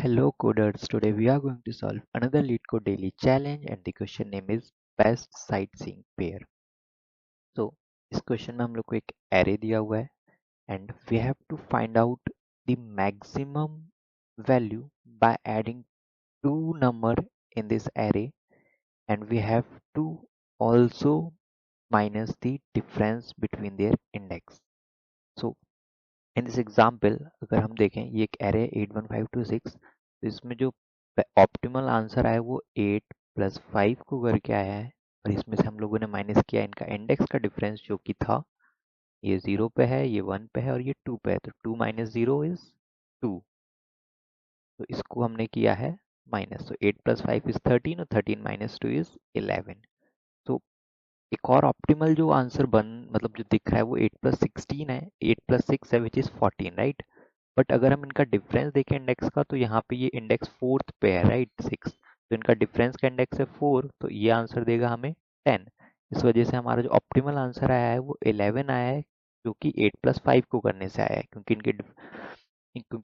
Hello coders, today we are going to solve another LeetCode daily challenge and the question name is best sightseeing pair. So इस question में हम लोग को एक array दिया हुआ है and we have to find out the maximum value by adding two number in this array and we have to also minus the difference between their index. So in this example अगर हम देखें ये एक array 81526 तो इसमें जो optimal answer आया वो 8 + 5 को करके आया है और इसमें से हम लोगों ने माइनस किया इनका इंडेक्स का डिफरेंस जो कि था ये 0 पे है, ये 1 पे है और ये 2 पे है, तो 2 - 0 इज 2। तो इसको हमने किया है माइनस, तो 8 + 5 इज 13 और 13 - 2 इज 11। तो एक और ऑप्टिमल जो आंसर मतलब जो दिख रहा है वो 8 + 16 है, 8 + 6 है विच इज 14, राइट। बट अगर हम इनका डिफरेंस देखें इंडेक्स का तो यहाँ पे ये इंडेक्स 4th पे है, राइट, 6, तो इनका डिफरेंस का इंडेक्स है 4, तो ये आंसर देगा हमें 10। इस वजह से हमारा जो ऑप्टिमल आंसर आया है वो 11 आया है, जो कि 8 + 5 को करने से आया है क्योंकि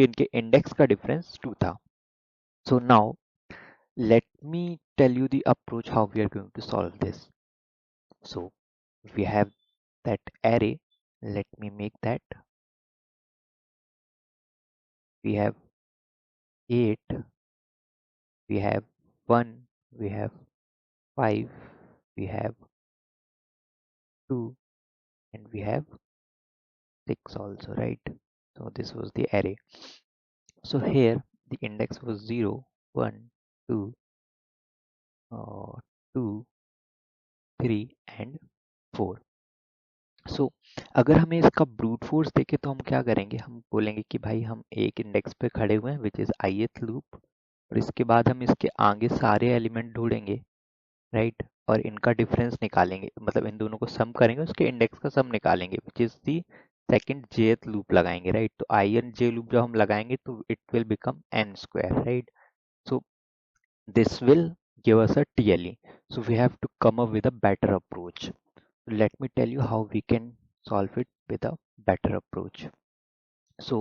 इनके इंडेक्स का डिफरेंस 2 था। So now let me tell you the approach how we are going to solve this. So we have that array, let me make that. We have 8, we have 1, we have 5, we have 2, and we have 6 also, right? So this was the array. So here the index was 0, 1, 2, 2, 3 and 4. सो अगर हमें इसका brute force देखे तो हम क्या करेंगे, हम बोलेंगे कि भाई हम एक इंडेक्स पे खड़े हुए हैं विच इज ith लूप और इसके बाद हम इसके आगे सारे एलिमेंट ढूंढेंगे, राइट, और इनका डिफरेंस निकालेंगे, मतलब इन दोनों को सम करेंगे, उसके इंडेक्स का सम निकालेंगे which is the second jth loop लगाएंगे, राइट। तो i and j लूप जब हम लगाएंगे तो it will become n², right. So this will give us a TLE. So we have to come up with a better approach. Let me tell you how we can solve it with a better approach. So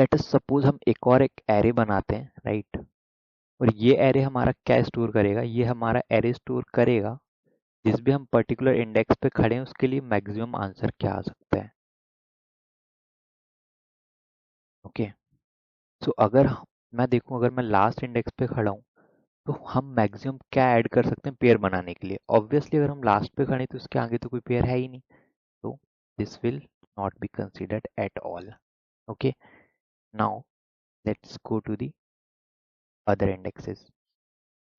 let us suppose हम एक और एक array बनाते हैं, right? और ये array हमारा क्या स्टोर करेगा, ये हमारा array स्टोर करेगा जिस भी हम पर्टिकुलर इंडेक्स पे खड़े हैं उसके लिए मैक्सिमम आंसर क्या आ सकता है। ओके, सो अगर मैं देखूं अगर मैं लास्ट इंडेक्स पे खड़ा हूं तो हम मैक्सिमम क्या ऐड कर सकते हैं पेयर बनाने के लिए। ऑब्वियसली अगर हम लास्ट पे खड़े तो उसके आगे तो कोई पेयर है ही नहीं, तो this will not be considered at all. Okay, now let's go to the other indexes.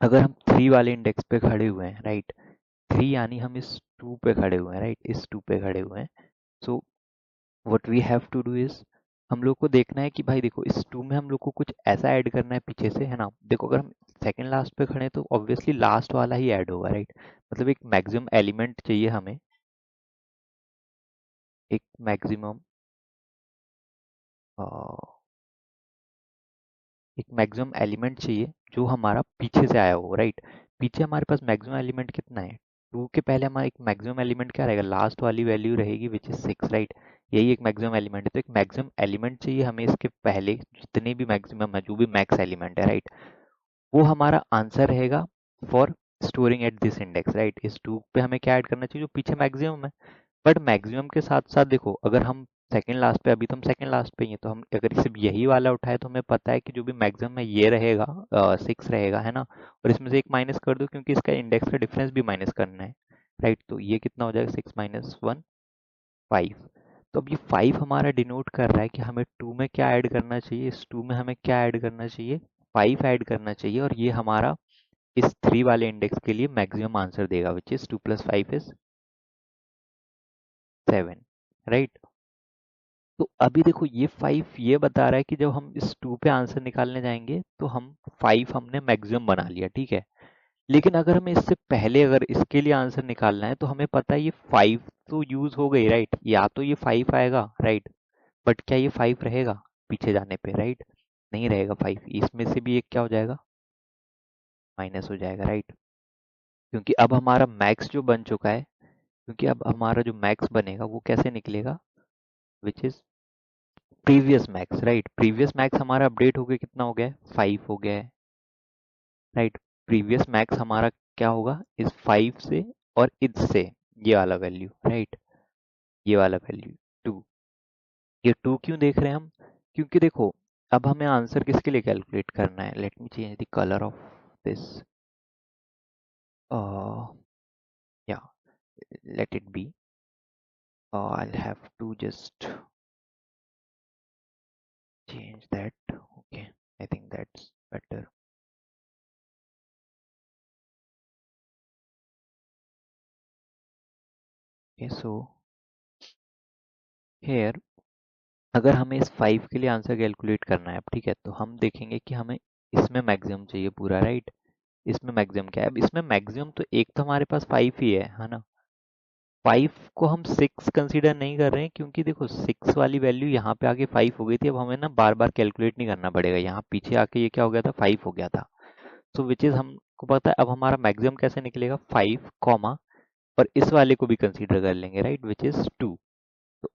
अगर हम 3 वाले इंडेक्स पे खड़े हुए हैं, राइट, 3 यानी हम इस 2 पे खड़े हुए हैं, राइट, इस 2 पे खड़े हुए हैं। So what we have to do is हम लोग को देखना है कि भाई देखो इस 2 में हम लोग को कुछ ऐसा ऐड करना है पीछे से, है ना। देखो अगर हम सेकंड लास्ट पे खड़े हैं तो ऑब्वियसली लास्ट वाला ही ऐड होगा, राइट। मतलब एक मैक्सिमम एलिमेंट चाहिए हमें, एक मैक्सिमम एलिमेंट चाहिए जो हमारा पीछे से आया हो, राइट। पीछे हमारे पास मैक्सिमम एलिमेंट कितना है, 2 के पहले हमारा एक मैक्सिमम एलिमेंट क्या रहेगा, लास्ट वाली वैल्यू रहेगी विच इज 6, राइट। यही एक मैक्सिमम एलिमेंट है, तो एक मैक्सिमम एलिमेंट चाहिए हमें इसके पहले जितने भी मैक्सिमम है, जो भी मैक्स एलिमेंट है, राइट, वो हमारा आंसर रहेगा for storing at this index, right. इस 2 पे हमें क्या ऐड करना चाहिए जो पीछे मैक्सिमम है। बट मैक्सिमम के साथ साथ देखो अगर हम सेकंड लास्ट पे, अभी तो हम सेकंड लास्ट पे ही हैं, तो हम अगर सिर्फ यही वाला उठाए तो हमें पता है कि जो भी मैक्सिमम है ये रहेगा, 6 रहेगा, है ना। और इसमें से एक माइनस कर दो क्योंकि इसका इंडेक्स का डिफरेंस भी माइनस करना है, राइट। तो ये कितना हो जाएगा, 6 - 1 5। तो अब ये 5 हमारा डिनोट कर रहा है कि हमें 2 में क्या ऐड करना चाहिए, इस 2 में हमें क्या ऐड करना चाहिए, 5 ऐड करना चाहिए, और ये हमारा इस 3 वाले इंडेक्स के लिए मैक्सिमम आंसर देगा विच इज 2 + 5 इज 7, राइट। तो अभी देखो ये 5 ये बता रहा है कि जब हम इस 2 पे आंसर निकालने जाएंगे तो हम 5 हमने मैक्सिमम बना लिया, ठीक है। लेकिन अगर हमें इससे पहले अगर इसके लिए आंसर निकालना है तो हमें पता है ये 5 तो यूज हो गई, राइट, या तो ये 5 आएगा, राइट, बट क्या ये 5 रहेगा पीछे जाने पे, राइट, नहीं रहेगा 5, इसमें से भी एक क्या हो जाएगा, माइनस हो जाएगा, राइट। क्योंकि अब हमारा मैक्स जो बन चुका है, क्योंकि अब हमारा जो मैक्स बनेगा वो कैसे निकलेगा, which is previous max, right. Previous max हमारा अपडेट हो गया, कितना हो गया है, 5 हो गया है, राइट। प्रीवियस मैक्स हमारा क्या होगा, इस 5 से और इससे ये वाला वैल्यू, राइट, ये वाला वैल्यू 2। ये 2 क्यों देख रहे हैं हम, क्योंकि देखो अब हमें आंसर किसके लिए कैलकुलेट करना है। Let me change the colour of this, या let it be, I'll have to just change that. Okay, I think that's better. Okay, so here अगर हमें इस 5 के लिए आंसर कैलकुलेट करना है, अब ठीक है, तो हम देखेंगे कि हमें इसमें मैक्सिमम चाहिए पूरा, राइट। इसमें मैक्सिमम क्या है, अब इसमें मैक्सिमम तो एक तो हमारे पास 5 ही है ना। 5 को हम 6 कंसीडर नहीं कर रहे हैं, क्योंकि देखो 6 वाली वैल्यू यहाँ पे आके 5 हो गई थी। अब हमें ना बार बार कैलकुलेट नहीं करना पड़ेगा, यहाँ पीछे आके ये क्या हो गया था, 5 हो गया था। सो विच इज हमको पता है अब हमारा मैक्सिमम कैसे निकलेगा, 5 कॉमा और इस वाले को भी कंसीडर कर लेंगे, राइट, विच इज 2। तो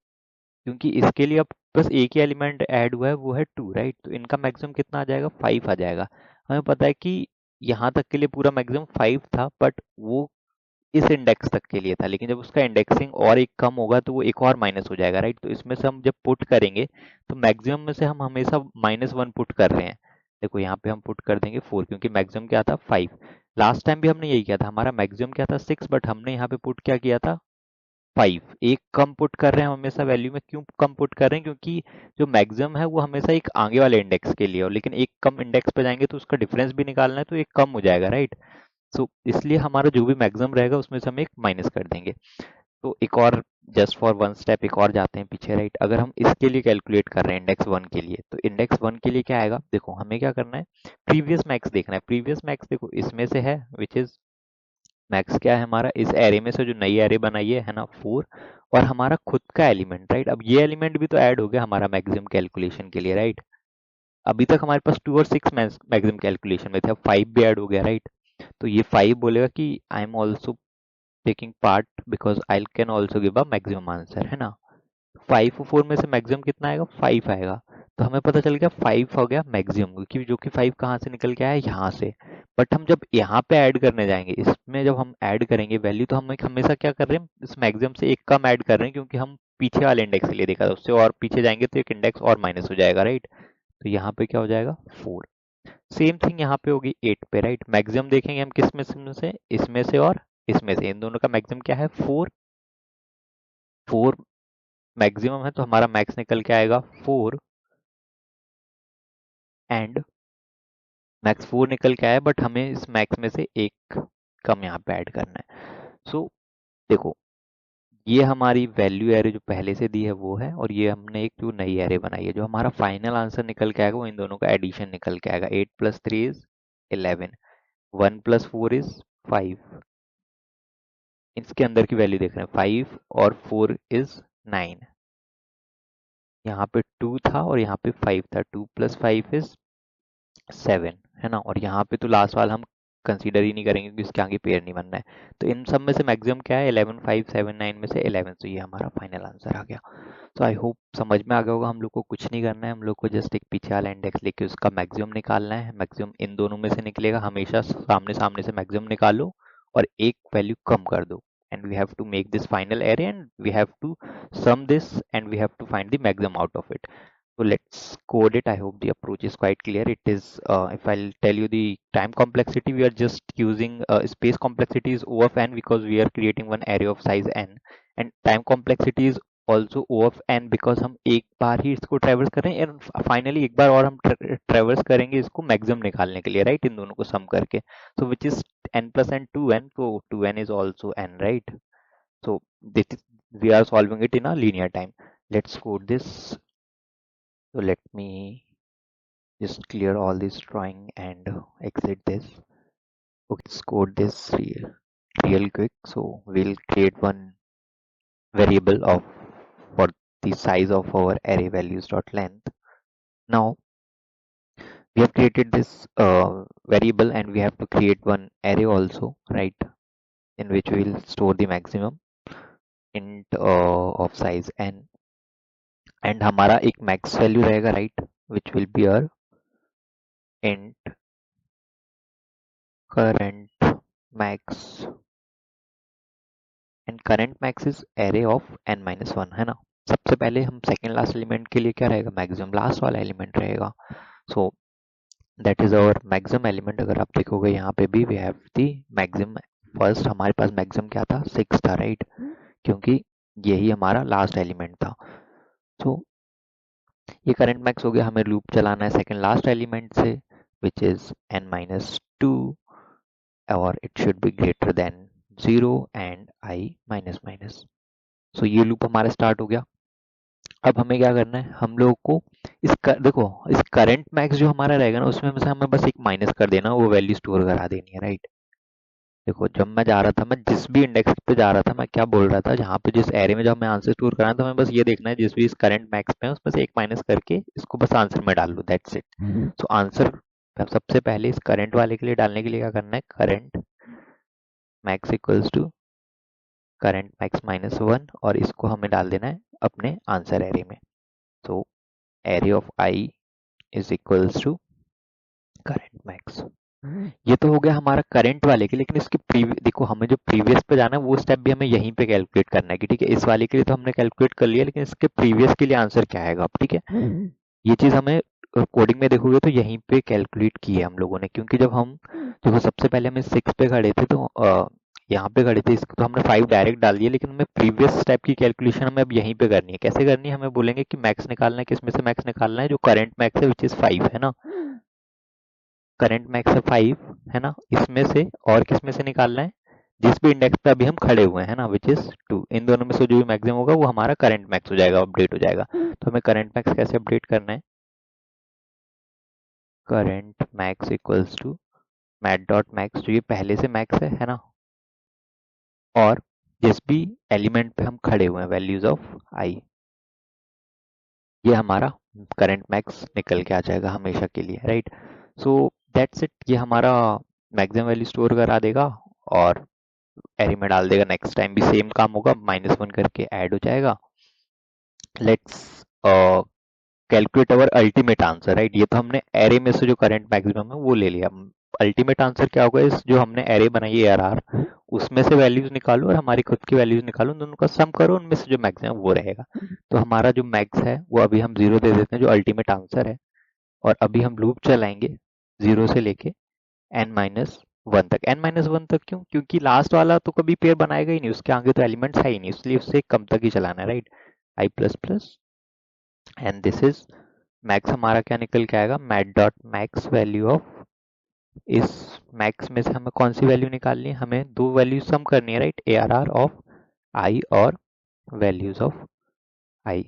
क्योंकि इसके लिए अब बस एक ही एलिमेंट ऐड हुआ है, वो है 2, राइट। तो इनका मैक्सिमम कितना आ जाएगा, 5 आ जाएगा। हमें पता है कि यहाँ तक के लिए पूरा मैक्सिमम 5 था, बट वो इस इंडेक्स तक के लिए था, लेकिन जब उसका इंडेक्सिंग और एक कम होगा तो वो एक और माइनस हो जाएगा, राइट। तो इसमें से हम जब पुट करेंगे तो मैक्सिमम में से हम हमेशा -1 पुट कर रहे हैं। देखो यहाँ पे हम पुट कर देंगे 4, क्योंकि मैक्सिमम क्या था, 5। लास्ट टाइम भी हमने यही किया था, हमारा मैक्सिमम क्या था, 6, बट हमने यहाँ पे पुट क्या किया था, 5। एक कम पुट कर रहे हैं हम हमेशा वैल्यू में, क्यों कम पुट कर रहे हैं, क्योंकि जो मैक्सिमम है वो हमेशा एक आगे वाले इंडेक्स के लिए, और लेकिन एक कम इंडेक्स पे जाएंगे तो उसका डिफरेंस भी निकालना है, तो एक कम हो जाएगा, राइट। सो इसलिए हमारा जो भी मैक्सिमम रहेगा उसमें से हम एक माइनस कर देंगे। तो एक और जस्ट फॉर वन स्टेप एक और जाते हैं पीछे, राइट। अगर हम इसके लिए कैलकुलेट कर रहे हैं इंडेक्स 1 के लिए, तो इंडेक्स 1 के लिए क्या आएगा, देखो हमें क्या करना है, प्रीवियस मैक्स देखना है। प्रीवियस मैक्स देखो इसमें से है, विच इज मैक्स क्या है हमारा, इस एरे में से जो नई एरे बनाई है ना, 4, और हमारा खुद का एलिमेंट, राइट। अब ये एलिमेंट भी तो ऐड हो गया हमारा मैक्सिमम कैलकुलेशन के लिए, राइट। अभी तक हमारे पास 2 और 6 मैक्सिमम कैलकुलेशन में थे, अब 5 भी ऐड हो गया, राइट। तो ये 5 बोलेगा कि I am also taking part because I can also give a maximum answer, है ना। 5 और 4 में से मैक्सिमम कितना आएगा, 5 आएगा। तो हमें पता चल गया 5 हो गया मैक्सिमम, क्योंकि जो कि 5 कहाँ से निकल के आया, यहाँ से। बट हम जब यहाँ पे ऐड करने जाएंगे, इसमें जब हम ऐड करेंगे वैल्यू, तो हम एक हमेशा क्या कर रहे हैं, इस मैक्सिमम से एक कम ऐड कर रहे हैं, क्योंकि हम पीछे वाले इंडेक्स के लिए देखा था, उससे और पीछे जाएंगे तो एक इंडेक्स और माइनस हो जाएगा, राइट। तो यहाँ पे क्या हो जाएगा, 4। सेम थिंग यहाँ पे होगी 8 पे, राइट। मैक्सिमम देखेंगे हम किस में से, इसमें से और इसमें से, इन दोनों का मैक्सिमम क्या है, 4। 4 मैक्सिमम है, तो हमारा मैक्स निकल के आएगा 4, एंड मैक्स 4 निकल के आया, बट हमें इस मैक्स में से एक कम यहाँ पे ऐड करना है। सो देखो ये हमारी वैल्यू एरे जो पहले से दी है वो है, और ये हमने एक जो नई एरे बनाई है, जो हमारा फाइनल आंसर निकल के आएगा वो इन दोनों का एडिशन निकल के आएगा। 8 + 3 इज 11, 1 + 4 इज 5। इसके अंदर की वैल्यू देख रहे हैं, 5 और 4 इज 9। यहाँ पे 2 था और यहाँ पे 5 था, 2 + 5 इज 7, है ना। और यहाँ पे तो लास्ट वाला हम कंसीडर ही नहीं करेंगे, क्योंकि इसके आगे पेयर नहीं बनना है। तो इन सब में से मैक्सिमम क्या है, 11, 5, 7, 9 में से 11। तो ये हमारा फाइनल आंसर आ गया। तो आई होप समझ में आ गया होगा। हम लोग को कुछ नहीं करना है, हम लोग को जस्ट एक पीछे वाला इंडेक्स लेके उसका मैक्सिमम निकालना है। मैक्सिमम इन दोनों में से निकलेगा, हमेशा सामने सामने से मैक्सिमम निकालो और एक वैल्यू कम कर दो, and we have to make this final array, and we have to sum this, and we have to find the maximum out of it. So let's code it. I hope the approach is quite clear. It is, if I'll tell you the time complexity, we are just using space complexity is O of n, because we are creating one array of size n, and time complexity is also O of n, because हम एक बार ही इसको ट्रेवर्स करें, and finally एक बार और हम ट्रेवर्स करेंगे इसको maximum निकालने के लिए, राइट, इन दोनों को सम करके। So which is n plus n 2n, so 2n is also n, right? So this is, we are solving it in a linear time. Let's code this. So let me just clear all this drawing and exit this. Okay, let's code this real quick. So we'll create one variable of for the size of our array values dot length. Now we have created this variable, and we have to create one array also, right, in which we'll store the maximum int of size n. And हमारा एक max value रहेगा, right, which will be uh int current max, and current max is array of n-1, है ना। सबसे पहले हम second last element के लिए क्या रहेगा, मैक्सिमम लास्ट वाला एलिमेंट रहेगा। So that is our maximum element. अगर आप देखोगे यहाँ पे भी we have the maximum, first हमारे पास मैक्सिमम क्या था, 6 था, राइट, क्योंकि यही हमारा लास्ट एलिमेंट था। सो ये करंट मैक्स हो गया, हमें लूप चलाना है सेकेंड लास्ट एलिमेंट से विच इज n-2 और it should be greater than 0 and i minus minus. So ये लूप हमारा स्टार्ट हो गया। अब हमें क्या करना है, हम लोगों को देखो इस करंट मैक्स जो हमारा रहेगा ना, उसमें से हमें बस एक माइनस कर देना, वो वैल्यू स्टोर करा देनी है, राइट। देखो जब मैं जा रहा था, मैं जिस भी इंडेक्स पे जा रहा था, मैं क्या बोल रहा था, जहाँ पे जिस एरे में जब मैं आंसर स्टोर कराना, तो हमें बस ये देखना है जिस भी इस करंट मैक्स पे है उसमें से एक माइनस करके इसको बस आंसर में डाल लो, दैट्स इट। सो आंसर सबसे पहले इस करंट वाले के लिए डालने के लिए क्या करना है, current max equals to current max -1, और इसको हमें डाल देना है अपने आंसर एरे में। So array of i is equals to current max. ये तो हो गया हमारा करंट वाले के, लेकिन इसके देखो हमें जो प्रीवियस पे जाना है वो स्टेप भी हमें यहीं पे कैलकुलेट करना है कि ठीक है, इस वाले के लिए तो हमने कैलकुलेट कर लिया, लेकिन इसके प्रीवियस के लिए आंसर क्या आएगा, अब ठीक है। ये चीज हमें कोडिंग में देखोगे तो यहीं पे कैलकुलेट की है हम लोगों ने, क्योंकि जब हम देखो सबसे पहले हम 6 पे खड़े थे, तो यहाँ पे खड़े थे, इसको तो हमने 5 डायरेक्ट डाल दिया, लेकिन हमें प्रीवियस स्टेप की कैलकुलेशन हमें अब यहीं पे करनी है। कैसे करनी है, हमें बोलेंगे कि मैक्स निकालना है, किसमें से मैक्स निकालना है, जो करंट मैक्स है विच इज 5, है ना। करंट मैक्स है 5, है ना, इसमें से और किसमें से निकालना है, जिस भी इंडेक्स पे अभी हम खड़े हुए हैं ना, विच इज 2, इन दोनों में से जो भी मैक्सिमम होगा वो हमारा करंट मैक्स हो जाएगा, अपडेट हो जाएगा। तो हमें करंट मैक्स कैसे अपडेट करना है, current max equals to math dot max, जो ये पहले से मैक्स है ना, और जिस भी एलिमेंट पे हम खड़े हुए हैं वैल्यूज ऑफ आई, ये हमारा करंट मैक्स निकल के आ जाएगा हमेशा के लिए, राइट। सो दैट्स इट, ये हमारा मैक्सिमम वैल्यू स्टोर करा देगा और एरे में डाल देगा। नेक्स्ट टाइम भी सेम काम होगा, -1 करके ऐड हो जाएगा। Let's calculate our ultimate answer, right. ये तो हमने एरे में से जो करंट मैक्सिमम है वो ले लिया। अल्टीमेट आंसर क्या होगा, इस जो हमने एरे बनाई है ARR, उसमें से वैल्यूज निकालो और हमारी खुद की वैल्यूज निकालो, उन दोनों का सम करो, उनमें से जो मैक्सिमम वो रहेगा। तो हमारा जो मैक्स है वो अभी हम 0 दे देते हैं, जो अल्टीमेट आंसर है, और अभी हम लूप चलाएंगे 0 से लेके n-1 तक। n-1 तक क्यों, क्योंकि लास्ट वाला तो कभी पेयर बनाएगा ही नहीं, उसके आगे तो एलिमेंट्स है ही नहीं, इसलिए उससे कम तक ही चलाना है, right. i plus plus, and this is max, हमारा क्या निकल के आएगा, mat dot max value of, इस मैक्स में से हमें कौन सी वैल्यू निकालनी है, हमें दो वैल्यू सम करनी है, राइट, ARR ऑफ आई और values of i,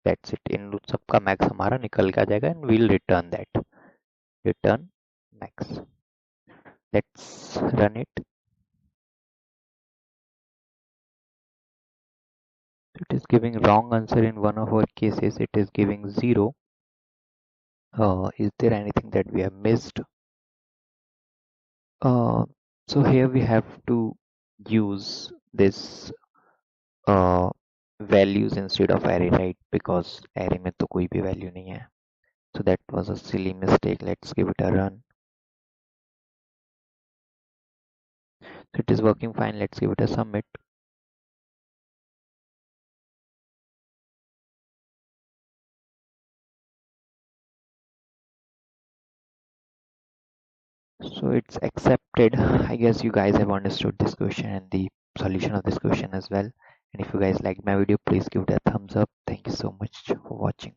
that's it. इन सबका मैक्स हमारा निकल के आ जाएगा and we'll return that, return max. Let's run it. It is giving wrong answer in one of our cases. It is giving 0. Is there anything that we have missed? Uh, so here we have to use this values instead of array, right? Because array में तो कोई भी value नहीं है. So that was a silly mistake. Let's give it a run. So it is working fine. Let's give it a submit. So it's accepted. I guess you guys have understood this question and the solution of this question as well. And if you guys liked my video, please give it a thumbs up. Thank you so much for watching.